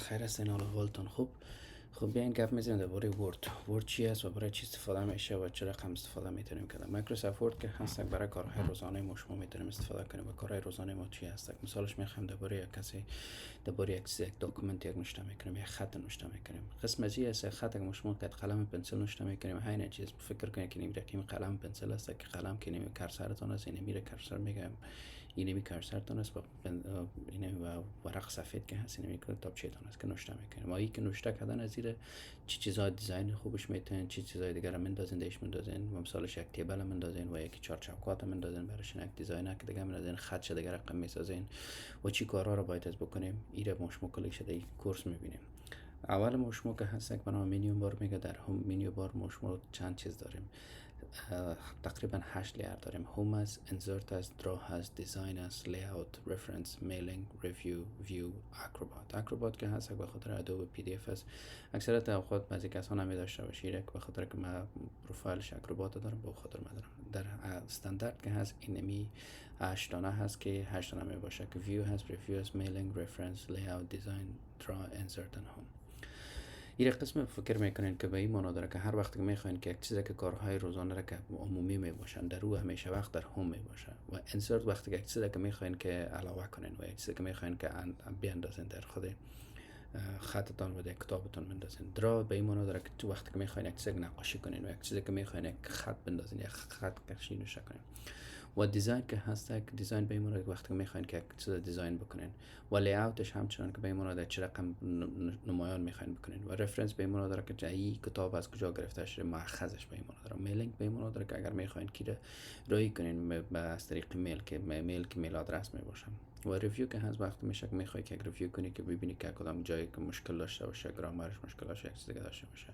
بخیر هستین، حال احوالتان خوب؟ خب بیاین گپ میزنیم درباره ورد چی است و برای چی استفاده میشه و چه رقم استفاده میتونیم کنیم. مایکروسافت ورد که هست برای کارهای روزانه ما شما میتونیم استفاده کنیم. و کارهای روزانه ما چی هست؟ مثالش میخوایم درباره یک کسی درباره یک دکمنت یک نوشته میکنیم، یک خط نوشته میکنیم. قسم از است خط که شما که قلم پنسل نوشته میکنیم، همین چیز فکر کنید که این رقم قلم پنسل است که قلم که نمی کرسرتون است، این میره کرسر میگم این نمی کرسرتون است و این و ورق سفید که هست این میکنه تابچهتون است که نوشته میکنیم. ما این که نوشته کردن از زیر چی چیزا دیزاین خوبش میتونن، چی چیزای دیگر هم مندازین دیش مندازین. و مثالش یک تیبل مندازین و یک چهار چوکات مندازین برایش یک دیزاین که دیگه مندازین، خط دیگه رقم میسازین و چی کارا رو باید از بکنیم. ایره مشمو کلیک شده این کورس میبینیم. اول مشمو که هست یک برنامه منیو بار میگه. در هم منیو بار مشمو چند چیز داریم، تقریبا 8 لیر داریم. هوم است، انسرت است، درا هست، دیزاین است، لیاوت، رفرنس، میلینگ، ریویو، ویو، اکروبات که هست به خاطر ادوب پی دی اف است. اکثریت اوقات بعضی کسان نمی داشته باشه به خاطر که من پروفایلش اکروبات دارم، به خاطر من دارم. در استاندارد که هست اینمی 8 دانه هست که 8 دانه می باشه که ویو هست، ریویو هست، میلینگ، رفرنس، لیاوت، دیزاین، درا، انسرت و هوم. این قسم فکر میکنین که به این معنا داره که هر وقت که میخواین که یک چیزی که کارهای روزانه را که عمومی میباشن در او همیشه وقت در هم میباشه. و انسرت وقتی که یک چیزی که میخواین که علاوه کنین و یک چیزی که میخواین که بیاندازین در خود خطتان و در کتابتان بندازین. درا به این معنا داره که تو وقتی که میخواین یک چیزی نقاشی کنین و یک چیزی که میخواین یک خط بندازین، یک خط کشی نوشته کنین. و دیزاین که هست که دیزاین به این مورد وقتی که میخواین که چیز دیزاین بکنین. و لیاوتش همچنان که به این مورد چه رقم نمایان میخواین بکنین. و رفرنس به این مورد که این کتاب از کجا گرفته شده، مأخذش به این مورد. میلینگ به این مورد که اگر میخواین که رای کنین از طریق میل که میل آدرس میباشه. و ریویو که هست وقتی میشه که میخوای که ریویو کنی که ببینی که کدام جایی که مشکل داشته باشه، گرامرش مشکل داشته باشه، چیزی داشته باشه.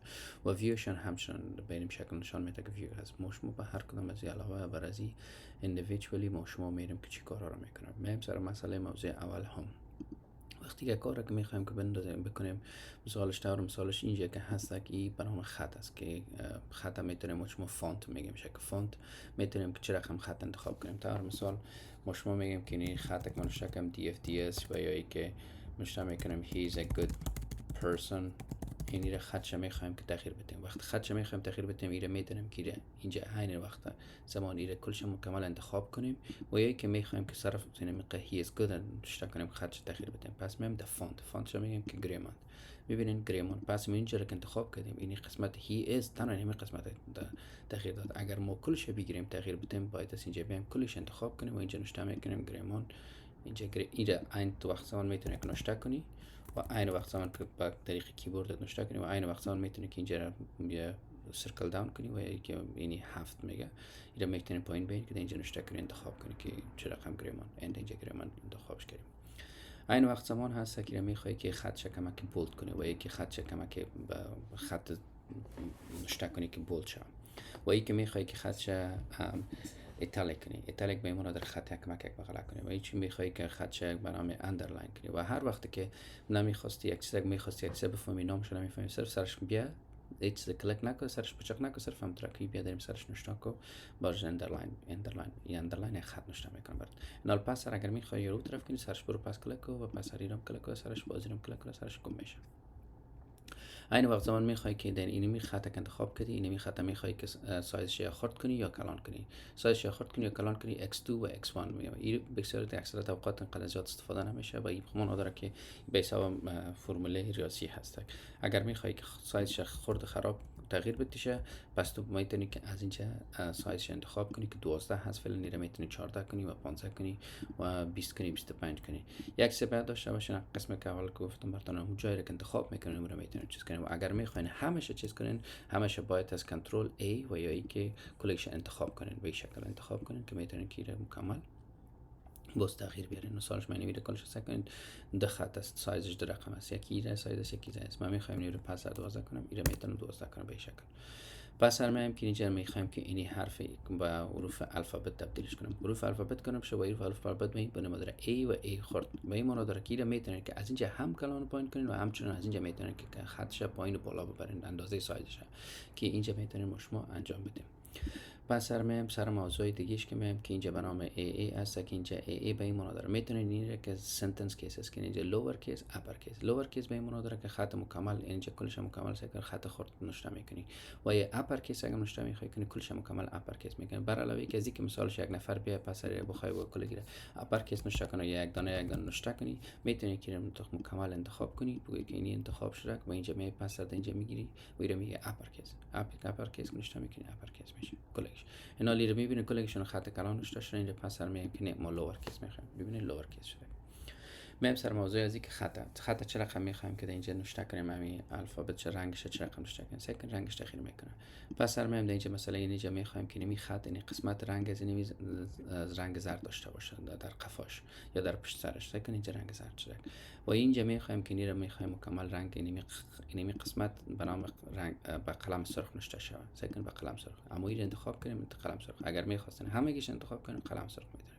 و ویوشن همچنان به این شکل نشان میده که ویو هست. مشمو به هر کدام از علاوه بر از individually ما شما میریم که چی کارا رو میکنیم. میم سر مسئله موضوع اول هم وقتی که کاری که میخوایم که بندازیم بکنیم، مثالش اینجا که هست که این برنامه خط است که خط میتونیم شما فونت میگیم که فونت میتونیم که چه رقم خط انتخاب کنیم. تا مثال ما شما میگیم که این خط که منشا کم DFDS و یا ای که منشا میکنیم he is a good person. این را خدش میخوایم که تغییر بدیم. وقتی خدش میخوایم تغییر بدیم ایره میتونیم که اینجا عین وقت زمان ایره کلش مکمل انتخاب کنیم و یکی که میخوایم که صرف میگه he is good نوشته کنیم خدش تغییر بدیم. پس میگیم فونت شو میگیم که گریمون. ببینین گریمون پس ما اینجا رو انتخاب کردیم این قسمت he is تنها این قسمت تغییر داد. اگر ما کلش بگیریم تغییر بدیم باید از اینجا بیایم کلش انتخاب کنیم و اینجا نوشته میکنیم گریمون. اینجا ایره عین تو وقت زمان میتونی که نوشته کنی و عین وقت زمان که با طریق کیبورد نوشته کنی و عین وقت زمان میتونی که اینجا یه سرکل داون کنی و یکی اینی 7 میگه اینجا میتونی پایین بیاین که اینجا نوشته کنی انتخاب کنی که چه رقم گریمون اینجا گریمون انتخابش کنیم. عین وقت زمان هست که میخوای که خط شکم که بولد کنی و یکی خط شکم که خط نوشته کنی که بولد شه و یکی میخوای که خط ایتالیک کنی. ایتالیک به ایمون در خط یک بغل کنی و هیچی میخوای که خط یک برنامه اندرلاین کنی. و هر وقت که نمیخواستی یک چیز بفهمی نامش رو نمیفهمی صرف سرش بیا هیچ چیز کلیک نکن، سرش بچک نکن، صرف هم ترکی بیا داریم سرش نوشته کو باز اندرلاین خط نوشته میکنم برات. نال پس اگر میخوای رو طرف کنی سرش برو پس کلیک کو و پس هریرم کلیک کو سرش بازیرم کلیک کو سرش گم میشه. این وقت زمان میخوای که در اینمی خط انتخاب کنی، اینمی خط میخوای که سایزش یا خرد کنی یا کلان کنی. سایزش یا خرد کنی یا کلان کنی x2 و x1 میگم. این به صورت اکثریت اوقات انقدر زیاد استفاده نمیشه و این بخمون داره که به حساب فرموله ریاضی هست. اگر میخوای که سایزش خرد خراب تغییر بده پس تو میتونی که از اینجا سایزش انتخاب کنی که 12 هست فعلا نیره میتونی 14 کنی و 15 کنی و 20 کنی 25 کنی. یک سپر داشته باشین قسم که اول گفتم براتون اون جایی که انتخاب میکنین اون رو میتونین چیز کنین. و اگر میخواین همش چیز کنین همش باید از کنترل A و یا ای که کلکشن انتخاب کنین به این شکل انتخاب کنین که میتونین که مکمل باز تغییر بیارین. مثالش من میره کلش سکنین ده خط است سایزش ده رقم است یکی ایره سایزش یکی است. من میخوایم اینو پس 12 کنم ایره میتونم 12 کنم به این شکل. پس هر مهم که اینجا میخوایم که اینی حرف با حروف الفبت تبدیلش کنم. حروف الفبت کنم شو با حروف الفبت به نمادر A و A خورد به این معنا داره که میتونید که از اینجا هم کلان پایین کنین و همچنین از اینجا میتونید که خطش پایین و بالا ببرین اندازه سایزش که اینجا میتونیم شما انجام بدیم. پس سر میم سر موضوع دیگهش که میم که اینجا به نام ای هست که اینجا ای به این معنا داره. میتونید این را که سنتنس کیس است که اینجا لوور کیس اپر کیس. لوور کیس به این معنا داره که خط مکمل، اینجا کلش مکمل سکر خط خرد نوشته میکنی و یا اپر کیس اگه نوشته میخوای کنی کلش مکمل اپر کیس میکنی. بر علاوه که از اینکه مثالش یک نفر بیا پس سر بخوای با کل گیره اپر کیس نوشته کنی یا یک دانه نوشته کنی، میتونی که مکمل انتخاب کنی بگی که این انتخاب شده و اینجا می پس سر اینجا میگیری و میره میگه اپر کیس. اپر کیس نوشته میکنی اپر کیس میشه کلش. اینا لی رو میبینید کلشون خط کلان نوشته شده. اینجا پس سر میگیم که ما لوور کیس میخوایم. ببینید لوور کیس شده. میم سر موضوع از اینکه خط چه رقم میخوایم که اینجا نوشته کنیم، همین الفابت چه رنگش چه رقم نوشته کنیم، سکن رنگش تغییر میکنه. پس سر میم اینجا مثلا اینجا میخوایم که نمی خط این قسمت رنگ از این رنگ زرد داشته باشه در قفاش یا در پشت سرش، سکن اینجا رنگ زرد شده. و اینجا میخوایم که این رو میخوایم مکمل رنگ اینمی قسمت به نام رنگ با قلم سرخ نوشته شود، سکن با قلم سرخ. اما این انتخاب کنیم قلم سرخ. اگر میخواستین همگیش انتخاب کنیم قلم سرخ میتونید.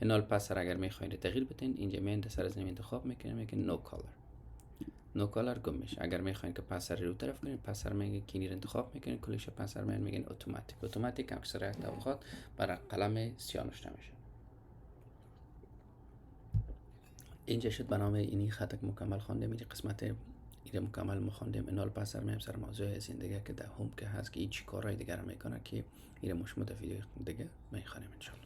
انال پس اگر میخواین تغییر بدین اینجا میان سر از انتخاب میکنیم میگن نو کالر. نو کالر گم میشه. اگر میخواین که پس رو طرف کنین پس میگه کینیر انتخاب میکنین کلش پس میگن اتوماتیک. اتوماتیک اکثر اوقات برای قلم سیاه نوشته میشه. اینجا شد به نام اینی خط مکمل خواندیم. این قسمت این مکمل مخواندیم. انال پس میم سر موضوع از این دیگه که ده هم که هست که هیچ کارهای دیگر میکنه که این مشمول ویدیو دیگه میخوانیم ان شاء الله.